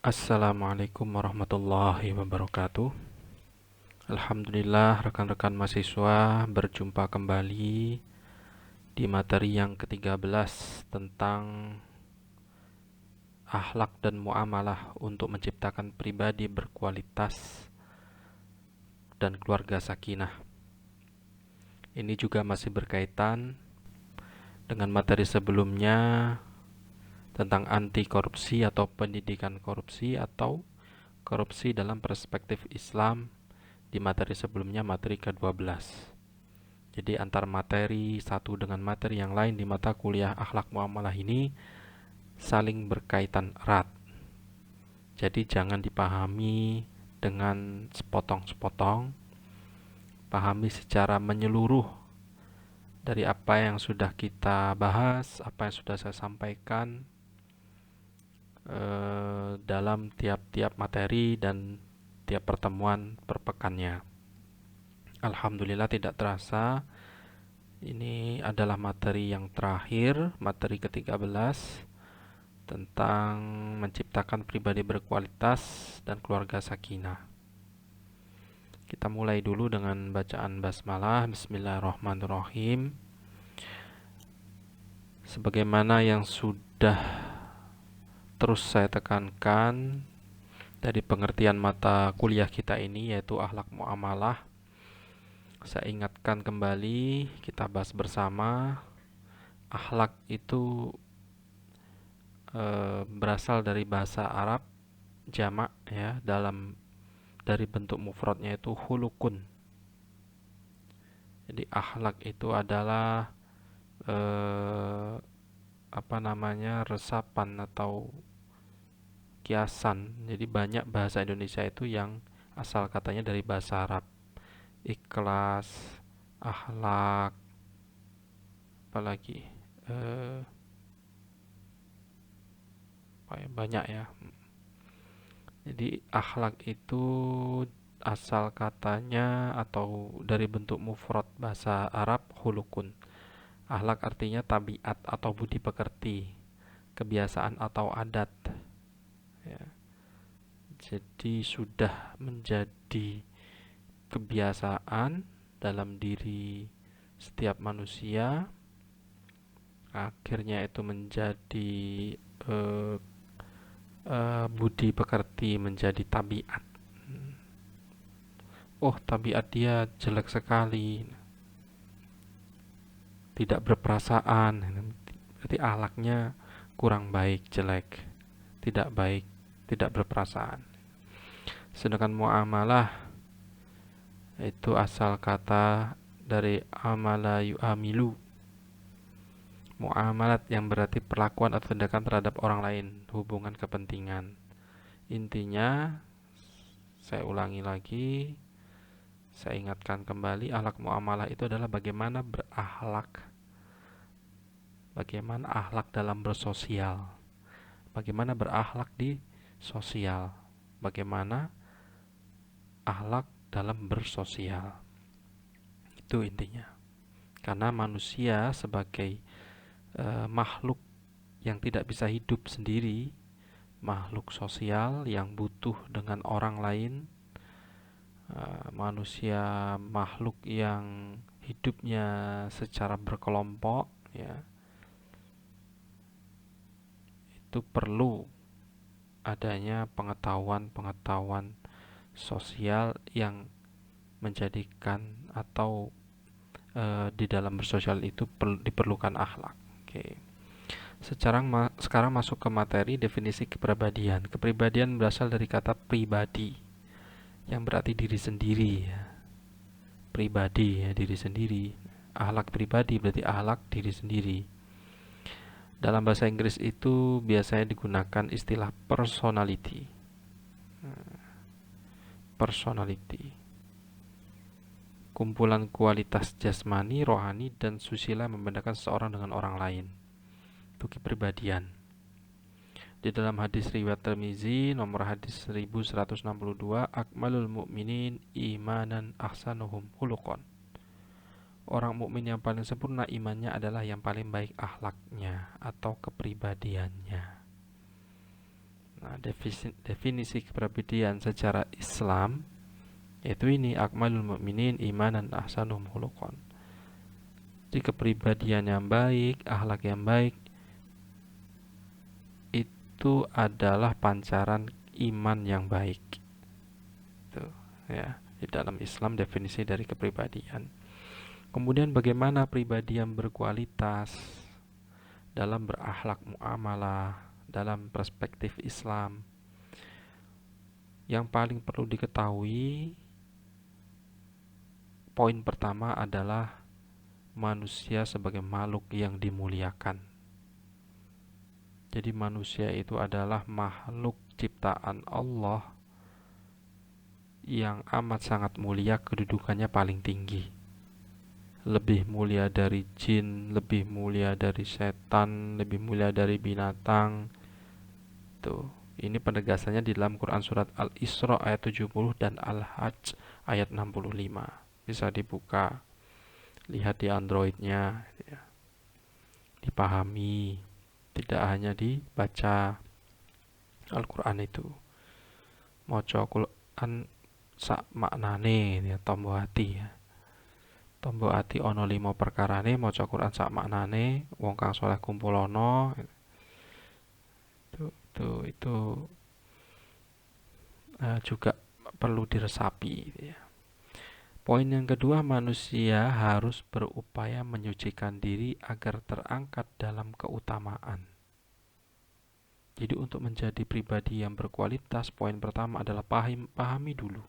Assalamualaikum warahmatullahi wabarakatuh. Alhamdulillah rekan-rekan mahasiswa berjumpa kembali di materi yang ke-13 tentang akhlak dan muamalah untuk menciptakan pribadi berkualitas dan keluarga sakinah. Ini juga masih berkaitan dengan materi sebelumnya tentang anti korupsi atau pendidikan korupsi atau korupsi dalam perspektif Islam di materi sebelumnya, materi ke-12. Jadi antar materi satu dengan materi yang lain di mata kuliah akhlak muamalah ini saling berkaitan erat. Jadi jangan dipahami dengan sepotong-sepotong, pahami secara menyeluruh dari apa yang sudah kita bahas, apa yang sudah saya sampaikan dalam tiap-tiap materi dan tiap pertemuan per pekannya. Alhamdulillah tidak terasa ini adalah materi yang terakhir, materi ke-13 tentang menciptakan pribadi berkualitas dan keluarga sakinah. Kita mulai dulu dengan bacaan basmalah. Bismillahirrahmanirrahim. Sebagaimana yang sudah terus saya tekankan dari pengertian mata kuliah kita ini, yaitu akhlak muamalah, saya ingatkan kembali, kita bahas bersama. Akhlak itu berasal dari bahasa Arab jamak, ya, dari bentuk mufradnya itu hulukun. Jadi akhlak itu adalah resapan atau kiasan. Jadi banyak bahasa Indonesia itu yang asal katanya dari bahasa Arab. Ikhlas, akhlak, apalagi banyak ya. Jadi akhlak itu asal katanya atau dari bentuk mufrad bahasa Arab hulukun. Akhlak artinya tabiat atau budi pekerti, kebiasaan atau adat. Ya. Jadi sudah menjadi kebiasaan dalam diri setiap manusia, akhirnya itu menjadi budi pekerti, menjadi tabiat. Oh, tabiat dia jelek sekali, tidak berperasaan, berarti akhlaknya kurang baik, jelek, tidak baik, tidak berperasaan. Sedangkan muamalah itu asal kata dari amala yu'amilu, muamalat yang berarti perlakuan atau tindakan terhadap orang lain, hubungan kepentingan. Intinya, saya ulangi lagi, saya ingatkan kembali, akhlak muamalah itu adalah bagaimana berakhlak, bagaimana akhlak dalam bersosial, bagaimana berakhlak di sosial, bagaimana akhlak dalam bersosial. Itu intinya. Karena manusia sebagai makhluk yang tidak bisa hidup sendiri, makhluk sosial yang butuh dengan orang lain, manusia makhluk yang hidupnya secara berkelompok, ya, itu perlu adanya pengetahuan-pengetahuan sosial yang menjadikan atau di dalam bersosial itu diperlukan akhlak. Oke. Sekarang masuk ke materi definisi kepribadian. Kepribadian berasal dari kata pribadi, yang berarti diri sendiri, ya. Pribadi, ya, diri sendiri. Akhlak pribadi berarti akhlak diri sendiri. Dalam bahasa Inggris itu biasanya digunakan istilah personality. Personality. Kumpulan kualitas jasmani, rohani, dan susila membedakan seseorang dengan orang lain. Itu kepribadian. Di dalam hadis riwayat Tirmizi nomor hadis 1162, akmalul mu'minin imanan ahsanuhum khuluqan. Orang mukmin yang paling sempurna imannya adalah yang paling baik akhlaknya atau kepribadiannya. Nah, definisi kepribadian secara Islam yaitu ini, akmalul mu'minin imanan ahsanuhum khuluqan. Jadi kepribadian yang baik, akhlak yang baik itu adalah pancaran iman yang baik. Itu ya, di dalam Islam definisi dari kepribadian. Kemudian bagaimana pribadi yang berkualitas dalam berakhlak muamalah dalam perspektif Islam? Yang paling perlu diketahui, poin pertama adalah manusia sebagai makhluk yang dimuliakan. Jadi manusia itu adalah makhluk ciptaan Allah yang amat sangat mulia, kedudukannya paling tinggi. Lebih mulia dari jin, lebih mulia dari setan, lebih mulia dari binatang. Tuh, ini penegasannya di dalam Quran surat Al-Isra ayat 70 dan Al-Hajj ayat 65. Bisa dibuka, lihat di Androidnya, ya. Dipahami, tidak hanya dibaca Al-Quran itu. Maca Quran sak maknane ya, tombo hati ya. Tombo hati ono 5 perkarane, maca Quran sak maknane, wong kang soleh kumpulono. Itu juga perlu diresapi ya. Poin yang kedua, manusia harus berupaya menyucikan diri agar terangkat dalam keutamaan. Jadi untuk menjadi pribadi yang berkualitas, poin pertama adalah pahami dulu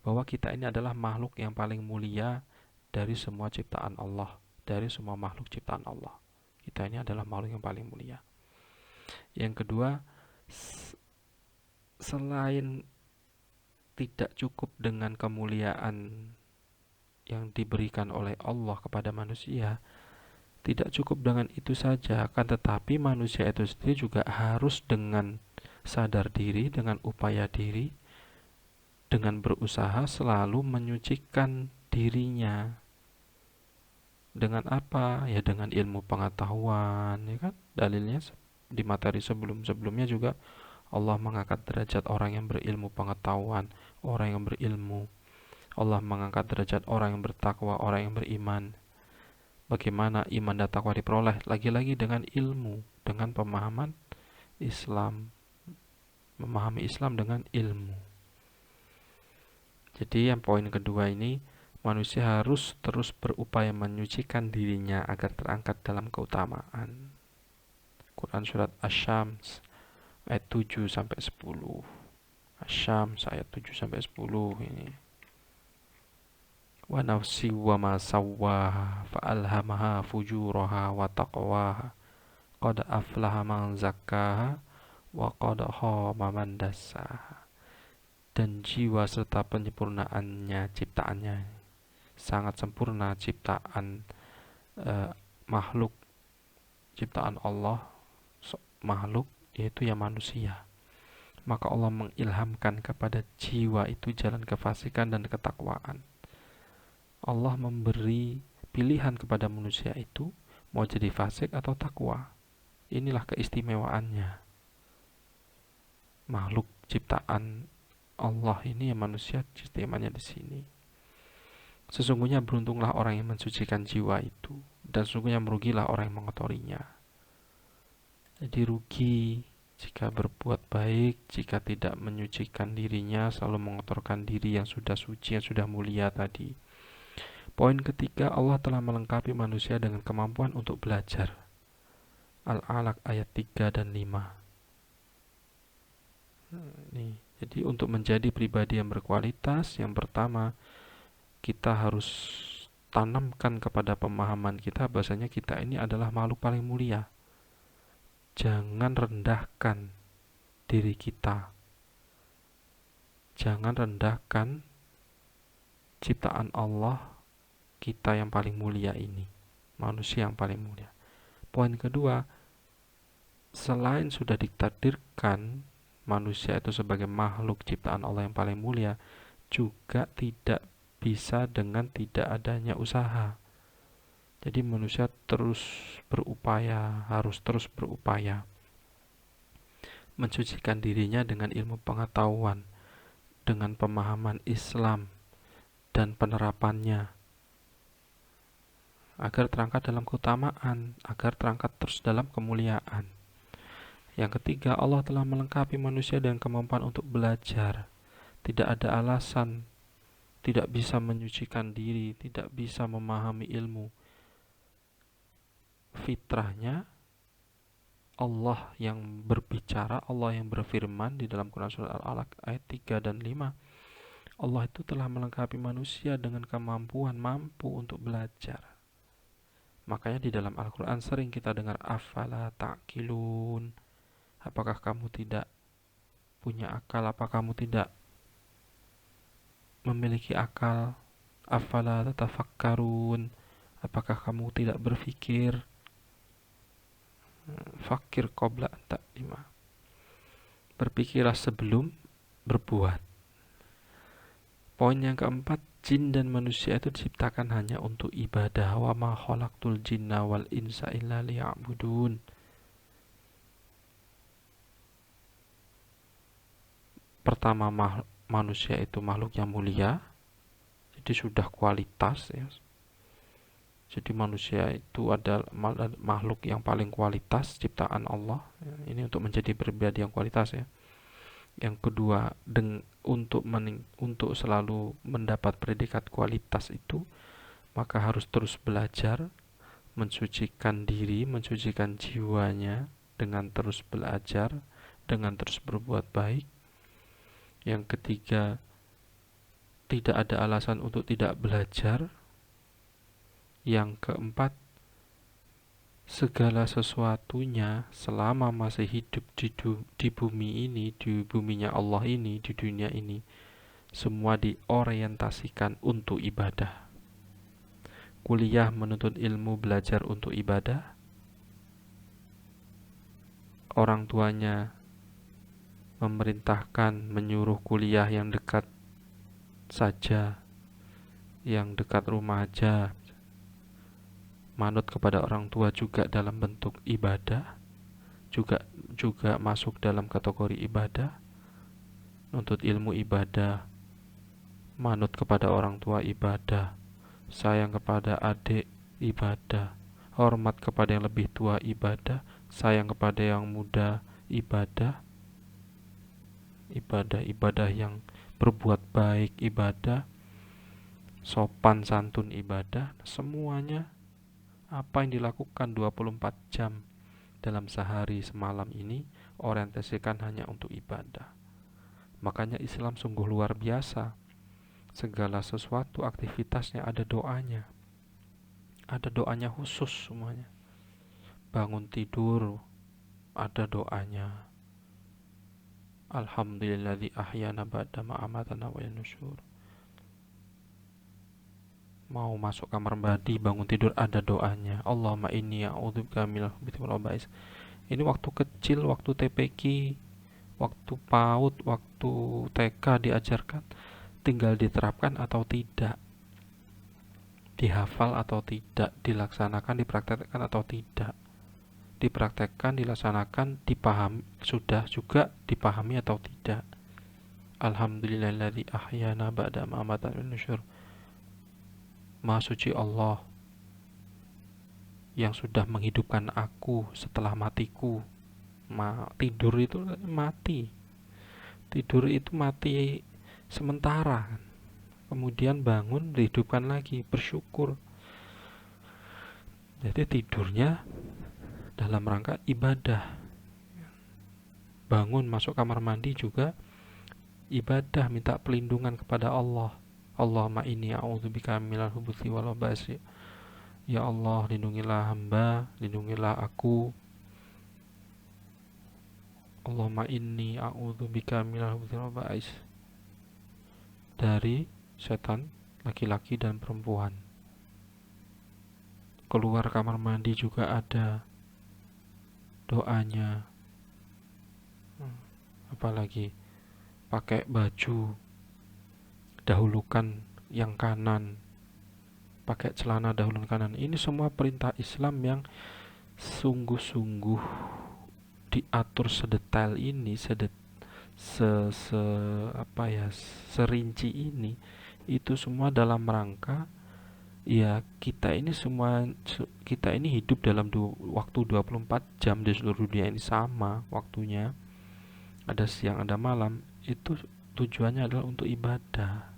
bahwa kita ini adalah makhluk yang paling mulia dari semua ciptaan Allah, dari semua makhluk ciptaan Allah. Kita ini adalah makhluk yang paling mulia. Yang kedua, selain tidak cukup dengan kemuliaan yang diberikan oleh Allah kepada manusia, tidak cukup dengan itu saja, akan tetapi manusia itu sendiri juga harus dengan sadar diri, dengan upaya diri, dengan berusaha selalu menyucikan dirinya. Dengan apa? Ya dengan ilmu pengetahuan, ya kan? Dalilnya di materi sebelumnya juga Allah mengangkat derajat orang yang berilmu pengetahuan, orang yang berilmu. Allah mengangkat derajat orang yang bertakwa, orang yang beriman. Bagaimana iman dan takwa diperoleh? Lagi-lagi dengan ilmu, dengan pemahaman Islam. Memahami Islam dengan ilmu. Jadi yang poin kedua ini, manusia harus terus berupaya menyucikan dirinya agar terangkat dalam keutamaan. Quran surat Asy-Syams ayat 7 sampai 10. Asy-Syams ayat 7 sampai 10 ini. Wa nafsi wa ma sawwaha fa alhamaha fujuraha wa taqwaha qad aflaha man zakkaha wa qad khaba man dassaha. Dan jiwa serta penyempurnaannya, ciptaannya sangat sempurna, ciptaan makhluk ciptaan Allah, makhluk yaitu ya manusia. Maka Allah mengilhamkan kepada jiwa itu jalan kefasikan dan ketakwaan. Allah memberi pilihan kepada manusia itu mau jadi fasik atau takwa. Inilah keistimewaannya. Makhluk ciptaan Allah ini ya manusia, istimewanya di sini. Sesungguhnya beruntunglah orang yang mensucikan jiwa itu, dan sesungguhnya merugilah orang yang mengotorinya. Jadi rugi jika berbuat baik, jika tidak menyucikan dirinya, selalu mengotorkan diri yang sudah suci, yang sudah mulia tadi. Poin ketiga, Allah telah melengkapi manusia dengan kemampuan untuk belajar. Al-Alaq ayat 3 dan 5. Jadi untuk menjadi pribadi yang berkualitas, yang pertama kita harus tanamkan kepada pemahaman kita bahasanya kita ini adalah makhluk paling mulia. Jangan rendahkan diri kita. Jangan rendahkan ciptaan Allah, kita yang paling mulia ini, manusia yang paling mulia. Poin kedua, selain sudah ditakdirkan manusia itu sebagai makhluk ciptaan Allah yang paling mulia, juga tidak bisa dengan tidak adanya usaha. Jadi manusia terus berupaya, harus terus berupaya. mensucikan dirinya dengan ilmu pengetahuan, dengan pemahaman Islam dan penerapannya, agar terangkat dalam keutamaan, agar terangkat terus dalam kemuliaan. Yang ketiga, Allah telah melengkapi manusia dengan kemampuan untuk belajar. Tidak ada alasan tidak bisa menyucikan diri, tidak bisa memahami ilmu. Fitrahnya Allah yang berbicara, Allah yang berfirman di dalam Quran Surah Al-Alaq ayat 3 dan 5. Allah itu telah melengkapi manusia dengan kemampuan mampu untuk belajar. Makanya di dalam Al-Quran sering kita dengar afala ta'qilun. Apakah kamu tidak punya akal? Apakah kamu tidak memiliki akal? Afala tatafakkarun. Apakah kamu tidak berpikir? Fakir qabla an ta'lima. Berpikirlah sebelum berbuat. Poin yang keempat, jin dan manusia itu diciptakan hanya untuk ibadah. Wa ma khalaqtul jinna wal insa illa liya'budun. Pertama, manusia itu makhluk yang mulia, jadi sudah kualitas ya. Jadi manusia itu adalah makhluk yang paling kualitas ciptaan Allah. Ini untuk menjadi pribadi yang kualitas ya. Yang kedua, untuk selalu mendapat predikat kualitas itu, maka harus terus belajar, mensucikan diri, mensucikan jiwanya dengan terus belajar, dengan terus berbuat baik. Yang ketiga, tidak ada alasan untuk tidak belajar. Yang keempat, segala sesuatunya selama masih hidup di bumi ini, di buminya Allah ini, di dunia ini, semua diorientasikan untuk ibadah. Kuliah menuntut ilmu, belajar untuk ibadah. Orang tuanya memerintahkan, menyuruh kuliah yang dekat saja, yang dekat rumah aja. Manut kepada orang tua juga dalam bentuk ibadah, juga masuk dalam kategori ibadah. Nuntut ilmu ibadah, manut kepada orang tua ibadah, sayang kepada adik ibadah, hormat kepada yang lebih tua ibadah, sayang kepada yang muda ibadah, ibadah yang berbuat baik ibadah, sopan santun ibadah. Semuanya apa yang dilakukan 24 jam dalam sehari semalam ini orientasikan hanya untuk ibadah. Makanya Islam sungguh luar biasa. Segala sesuatu aktivitasnya ada doanya. Ada doanya khusus semuanya. Bangun tidur ada doanya. Alhamdulilladzi ahyana ba'da ma amatana wa nusyur. Mau masuk kamar mandi, bangun tidur ada doanya. Allahumma inni a'udzubika minal khubuthi wal khaba'is. Ini waktu kecil, waktu TPQ, waktu PAUD, waktu TK diajarkan, tinggal diterapkan atau tidak, dihafal atau tidak, dilaksanakan, dipraktekkan atau tidak. Dipraktekkan, dilaksanakan, dipahami, sudah juga dipahami atau tidak. Alhamdulillahilladzi ahyana ba'da ma amatana wa nusyur. Maha suci Allah yang sudah menghidupkan aku setelah matiku. Tidur itu mati. Tidur itu mati sementara. Kemudian bangun, dihidupkan lagi, bersyukur. Jadi tidurnya dalam rangka ibadah. Bangun, masuk kamar mandi juga ibadah, minta pelindungan kepada Allah. Allahumma inni a'udzubika minal khubuthi wal khaba'is. Ya Allah, lindungilah hamba, lindungilah aku. Allahumma inni a'udzubika minal khubuthi wal khaba'is, dari setan laki-laki dan perempuan. Keluar kamar mandi juga ada doanya. Apalagi pakai baju, dahulukan yang kanan, pakai celana dahulukan kanan. Ini semua perintah Islam yang sungguh-sungguh diatur sedetail ini, serinci ini, itu semua dalam rangka ya kita ini hidup dalam waktu 24 jam di seluruh dunia ini sama waktunya, ada siang ada malam. Itu tujuannya adalah untuk ibadah.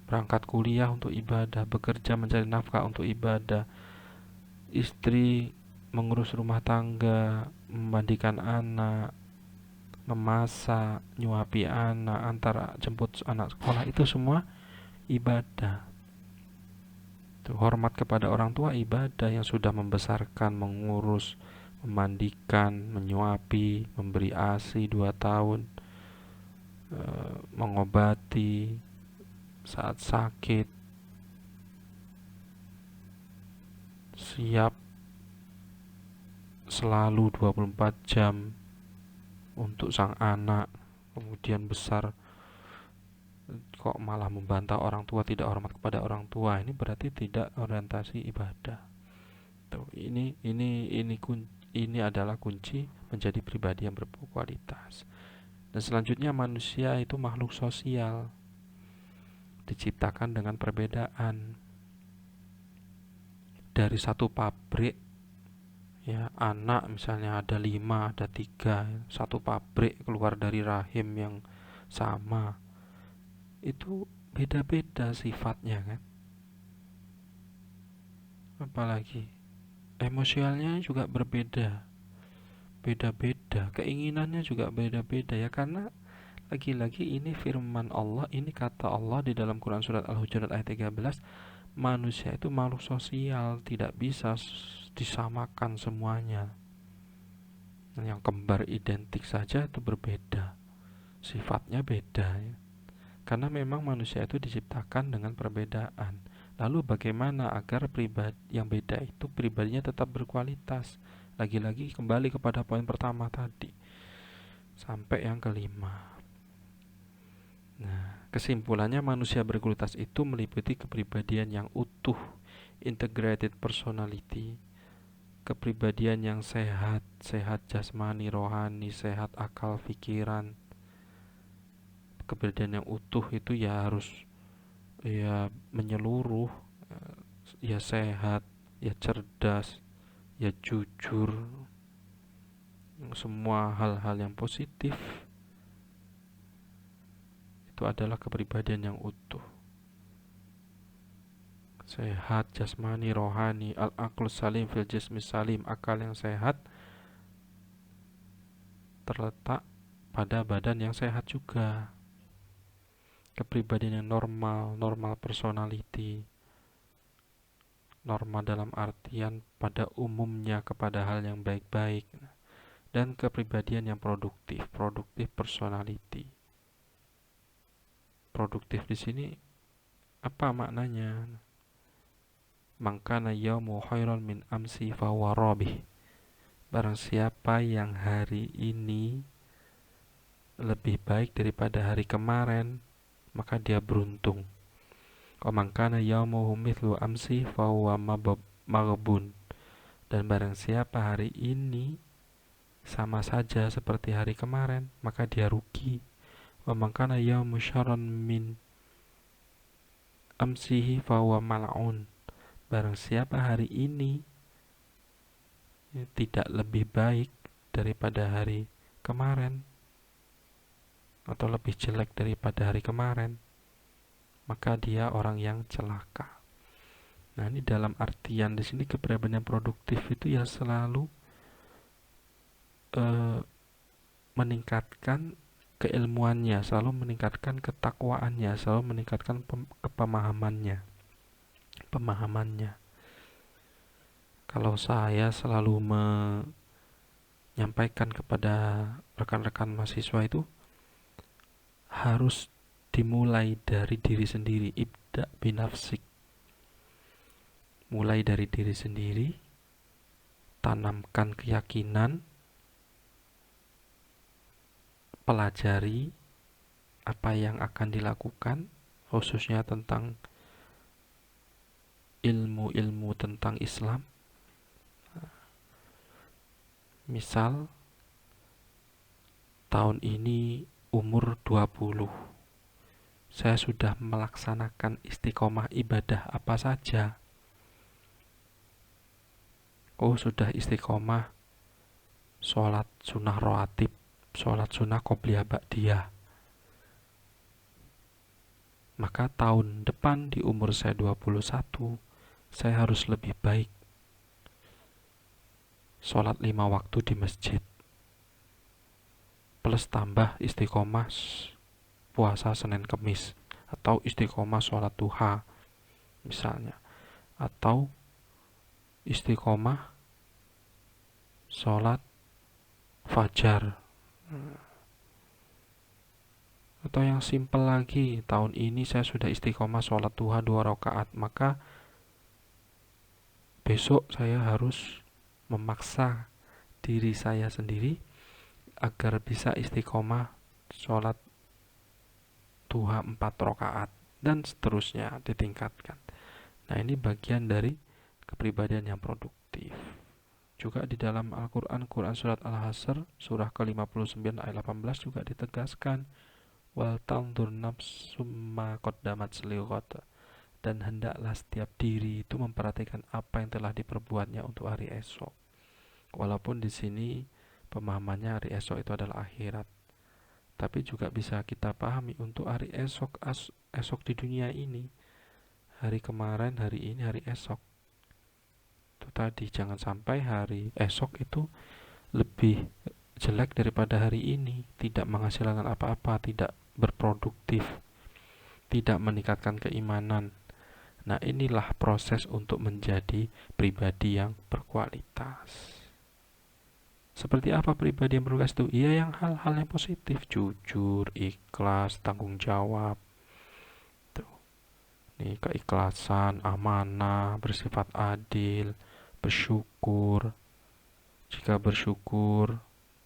Berangkat kuliah untuk ibadah, bekerja mencari nafkah untuk ibadah, istri mengurus rumah tangga, memandikan anak, memasak, nyuapi anak, antara jemput anak sekolah, itu semua ibadah. Tuh, hormat kepada orang tua ibadah, yang sudah membesarkan, mengurus, memandikan, menyuapi, memberi ASI 2 tahun, mengobati saat sakit, siap selalu 24 jam untuk sang anak. Kemudian besar kok malah membantah orang tua, tidak hormat kepada orang tua, ini berarti tidak orientasi ibadah. Tuh, ini adalah kunci menjadi pribadi yang berkualitas. Dan selanjutnya, manusia itu makhluk sosial, diciptakan dengan perbedaan. Dari satu pabrik, ya, anak misalnya ada 5, ada 3, satu pabrik keluar dari rahim yang sama, itu beda-beda sifatnya kan. Apalagi emosionalnya juga beda-beda, keinginannya juga beda-beda ya, karena lagi-lagi ini firman Allah, ini kata Allah di dalam Quran surat Al-Hujurat ayat 13, manusia itu makhluk sosial, tidak bisa disamakan semuanya. Yang kembar identik saja itu berbeda, sifatnya beda ya. Karena memang manusia itu diciptakan dengan perbedaan. Lalu bagaimana agar pribadi yang beda itu pribadinya tetap berkualitas? Lagi-lagi kembali kepada poin pertama tadi, sampai yang kelima. Nah, kesimpulannya, manusia berkualitas itu meliputi kepribadian yang utuh, integrated personality, kepribadian yang sehat jasmani, rohani, sehat akal, pikiran. Kepribadian yang utuh itu ya harus ya menyeluruh, ya sehat, ya cerdas, ya jujur, semua hal-hal yang positif itu adalah kepribadian yang utuh. Sehat jasmani, rohani, al-aql salim fil jismi salim, akal yang sehat terletak pada badan yang sehat juga. Kepribadian yang normal personality, norma dalam artian pada umumnya kepada hal yang baik-baik. Dan kepribadian yang produktif personality. Produktif di sini apa maknanya? Mangkana yaumu khairan min amsi fahuwa rabih. Barang siapa yang hari ini lebih baik daripada hari kemarin, maka dia beruntung. Wa mangkana yaumuhu mithlu amsi fahuwa maghbun. Dan barang siapa hari ini sama saja seperti hari kemarin, maka dia rugi. Wa mangkana yaumu syarran min amsihi fahuwa mal'un. Barang siapa hari ini tidak lebih baik daripada hari kemarin, atau lebih jelek daripada hari kemarin, maka dia orang yang celaka. Nah, ini dalam artian di sini kepribadian produktif itu ya selalu meningkatkan keilmuannya, selalu meningkatkan ketakwaannya, selalu meningkatkan pemahamannya. Kalau saya selalu menyampaikan kepada rekan-rekan mahasiswa itu harus dimulai dari diri sendiri, ibda binafsik. Mulai dari diri sendiri, tanamkan keyakinan, pelajari apa yang akan dilakukan, khususnya tentang ilmu-ilmu tentang Islam. Misal tahun ini umur 20, saya sudah melaksanakan istiqomah ibadah apa saja. Oh, sudah istiqomah sholat sunnah rawatib, sholat sunnah qobliyah ba'diyah. Maka tahun depan di umur saya 21, saya harus lebih baik sholat 5 waktu di masjid, plus tambah istiqomah puasa Senin Kemis, atau istiqomah sholat duha misalnya, atau istiqomah sholat fajar. Atau yang simpel lagi, tahun ini saya sudah istiqomah sholat duha 2 rakaat, maka besok saya harus memaksa diri saya sendiri agar bisa istiqomah sholat duha 4 rakaat, dan seterusnya ditingkatkan. Nah, ini bagian dari kepribadian yang produktif. Juga di dalam Al-Quran, Quran surat Al-Hasr, surah ke-59 ayat 18 juga ditegaskan, wal tandur nafsum ma qaddamat lighad, dan hendaklah setiap diri itu memperhatikan apa yang telah diperbuatnya untuk hari esok. Walaupun di sini pemahamannya hari esok itu adalah akhirat, tapi juga bisa kita pahami untuk hari esok, esok di dunia ini, hari kemarin, hari ini, hari esok. Itu tadi, jangan sampai hari esok itu lebih jelek daripada hari ini, tidak menghasilkan apa-apa, tidak berproduktif, tidak meningkatkan keimanan. Nah, inilah proses untuk menjadi pribadi yang berkualitas. Seperti apa pribadi yang berkualitas itu? Iya, yang hal-hal yang positif, jujur, ikhlas, tanggung jawab. Tuh. Nih, keikhlasan, amanah, bersifat adil, bersyukur. Jika bersyukur,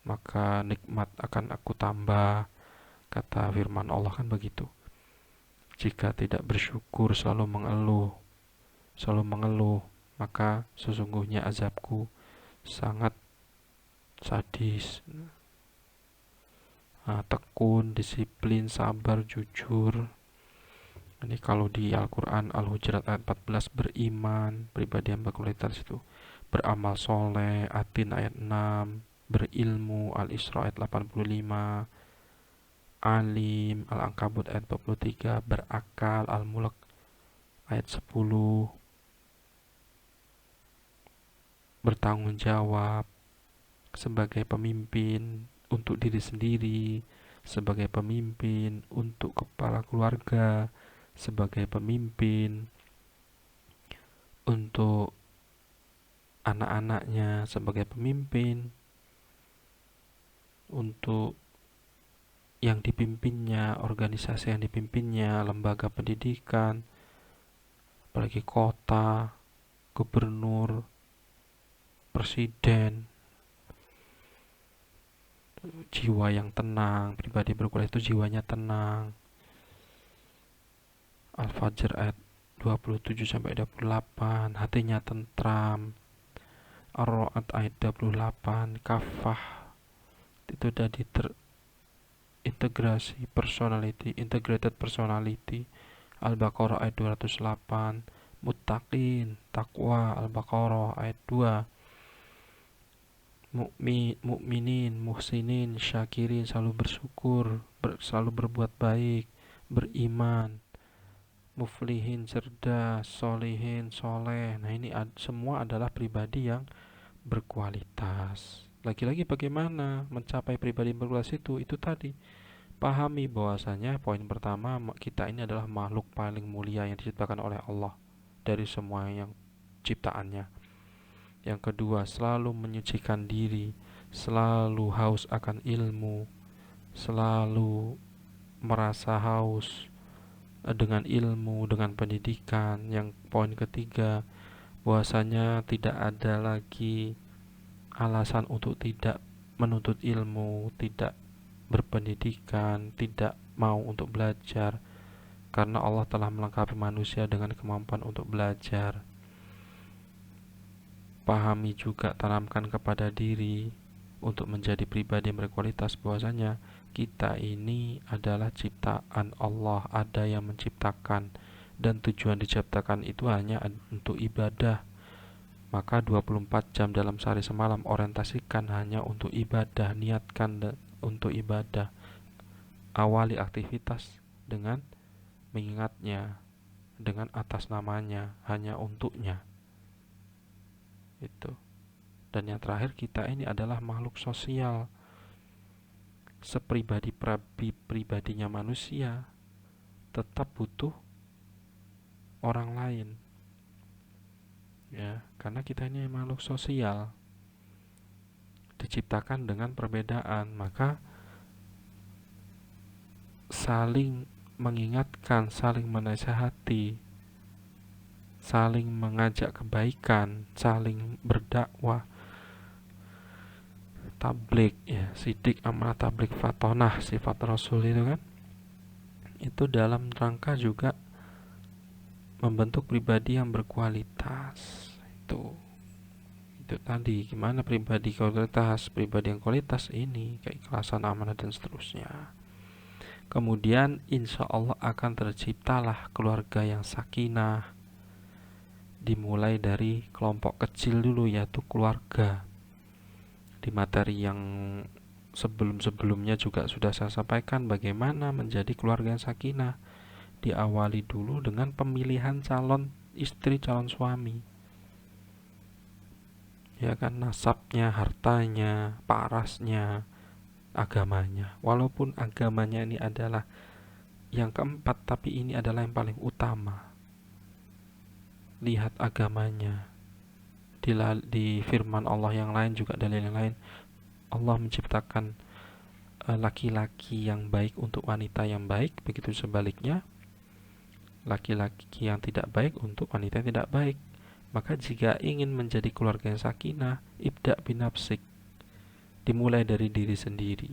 maka nikmat akan aku tambah. Kata firman Allah kan begitu. Jika tidak bersyukur, selalu mengeluh, maka sesungguhnya azabku sangat sadis. Nah, tekun, disiplin, sabar, jujur. Ini kalau di Al-Quran Al-Hujurat ayat 14, beriman, pribadi yang berkualitas itu. Beramal soleh, Atin ayat 6, berilmu, Al-Isra ayat 85, alim, Al-Ankabut ayat 23, berakal, Al-Mulk ayat 10, bertanggung jawab sebagai pemimpin untuk diri sendiri, sebagai pemimpin untuk kepala keluarga, sebagai pemimpin untuk anak-anaknya, sebagai pemimpin untuk yang dipimpinnya, organisasi yang dipimpinnya, lembaga pendidikan, apalagi kota, gubernur, presiden. Jiwa yang tenang, pribadi berkualitas itu jiwanya tenang. Al-Fajr ayat 27-28, hatinya tentram. Ar-Ra'd ayat 28, kafah, itu tadi terintegrasi personality, integrated personality. Al-Baqarah ayat 208, muttaqin, takwa. Al-Baqarah ayat 2, mukminin, muhsinin, syakirin, selalu bersyukur, selalu berbuat baik, beriman, muflihin, cerdas, solihin, soleh. Nah, ini semua adalah pribadi yang berkualitas. Lagi-lagi bagaimana mencapai pribadi yang berkualitas itu? Itu tadi, pahami bahwasanya poin pertama, kita ini adalah makhluk paling mulia yang diciptakan oleh Allah dari semua yang ciptaannya. Yang kedua, selalu menyucikan diri, selalu haus akan ilmu, selalu merasa haus dengan ilmu, dengan pendidikan. Yang poin ketiga, bahwasanya tidak ada lagi alasan untuk tidak menuntut ilmu, tidak berpendidikan, tidak mau untuk belajar, karena Allah telah melengkapi manusia dengan kemampuan untuk belajar. Pahami juga, tanamkan kepada diri untuk menjadi pribadi yang berkualitas, bahwasanya kita ini adalah ciptaan Allah, ada yang menciptakan, dan tujuan diciptakan itu hanya untuk ibadah. Maka 24 jam dalam sehari semalam orientasikan hanya untuk ibadah, niatkan untuk ibadah. Awali aktivitas dengan mengingatnya, dengan atas namanya, hanya untuknya. Itu. Dan yang terakhir, kita ini adalah makhluk sosial. Sepribadi-pribadinya manusia tetap butuh orang lain. Ya, karena kita ini makhluk sosial. Diciptakan dengan perbedaan, maka saling mengingatkan, saling menasihati, saling mengajak kebaikan, saling berdakwah, tablik ya, sidik amanah tablik fatonah, sifat Rasul itu kan, itu dalam rangka juga membentuk pribadi yang berkualitas. Itu tadi, gimana pribadi yang kualitas ini, keikhlasan, amanah, dan seterusnya. Kemudian insya Allah akan terciptalah keluarga yang sakinah, dimulai dari kelompok kecil dulu, yaitu keluarga. Di materi yang sebelum-sebelumnya juga sudah saya sampaikan bagaimana menjadi keluarga yang sakinah. Diawali dulu dengan pemilihan calon istri, calon suami, ya kan, nasabnya, hartanya, parasnya, agamanya. Walaupun agamanya ini adalah yang keempat, tapi ini adalah yang paling utama. Lihat agamanya. Di firman Allah yang lain juga, dalil yang lain, Allah menciptakan laki-laki yang baik untuk wanita yang baik, begitu sebaliknya laki-laki yang tidak baik untuk wanita yang tidak baik. Maka jika ingin menjadi keluarga yang sakinah, ibda binafsik, dimulai dari diri sendiri.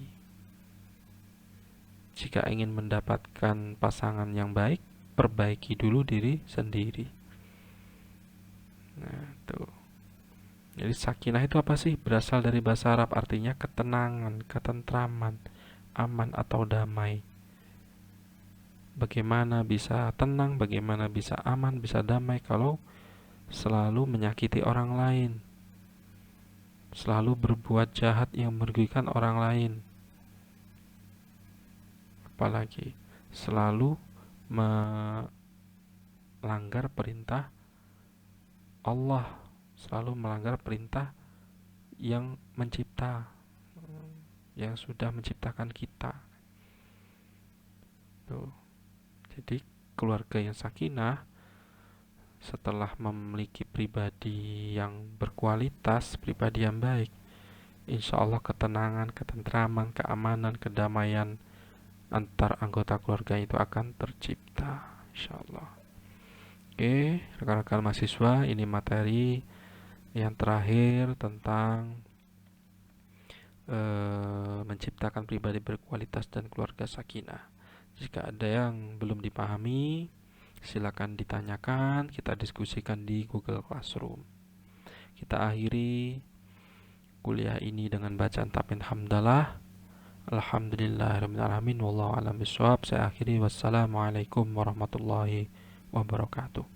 Jika ingin mendapatkan pasangan yang baik, perbaiki dulu diri sendiri. Nah, tuh. Jadi sakinah itu apa sih? Berasal dari bahasa Arab, artinya ketenangan, ketentraman, aman atau damai. Bagaimana bisa tenang, bagaimana bisa aman, bisa damai kalau selalu menyakiti orang lain, selalu berbuat jahat yang merugikan orang lain, apalagi selalu melanggar perintah Allah, selalu melanggar perintah yang mencipta, yang sudah menciptakan kita. Tuh. Jadi keluarga yang sakinah setelah memiliki pribadi yang berkualitas, pribadi yang baik, insya Allah ketenangan, ketentraman, keamanan, kedamaian antar anggota keluarga itu akan tercipta, insya Allah. Oke, rekan-rekan mahasiswa, ini materi yang terakhir tentang menciptakan pribadi berkualitas dan keluarga sakinah. Jika ada yang belum dipahami, silakan ditanyakan, kita diskusikan di Google Classroom. Kita akhiri kuliah ini dengan bacaan tapin hamdalah. Alhamdulillahirrahmanirrahim. Wallahu a'lam bishawab. Saya akhiri. Wassalamualaikum warahmatullahi wabarakatuh.